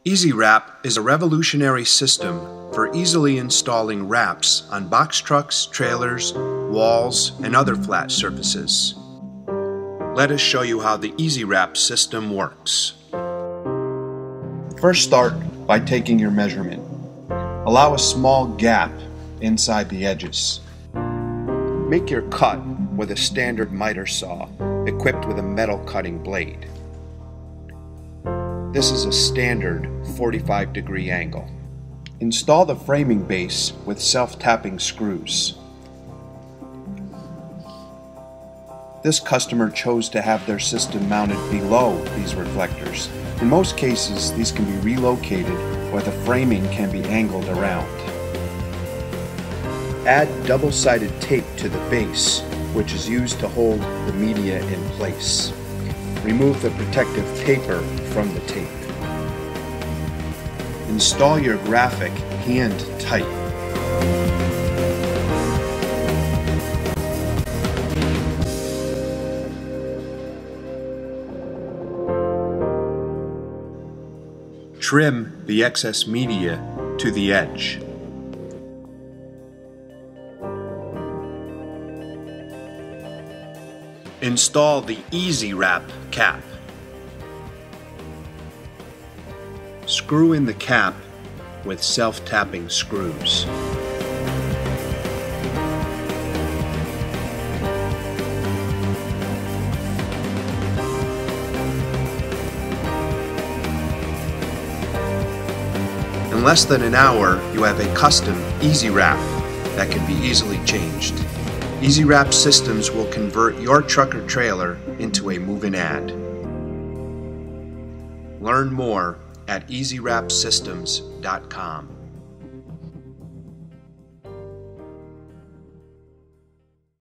EasyWrap is a revolutionary system for easily installing wraps on box trucks, trailers, walls, and other flat surfaces. Let us show you how the EasyWrap system works. First, start by taking your measurement. Allow a small gap inside the edges. Make your cut with a standard miter saw equipped with a metal cutting blade. This is a standard 45-degree angle. Install the framing base with self-tapping screws. This customer chose to have their system mounted below these reflectors. In most cases, these can be relocated or the framing can be angled around. Add double-sided tape to the base, which is used to hold the media in place. Remove the protective paper from the tape. Install your graphic hand tight. Trim the excess media to the edge. Install the EasyWrap cap. Screw in the cap with self-tapping screws. In less than an hour, you have a custom EasyWrap that can be easily changed. EasyWrap systems will convert your truck or trailer into a MovinAd. Learn more at EasyWrapSystems.com.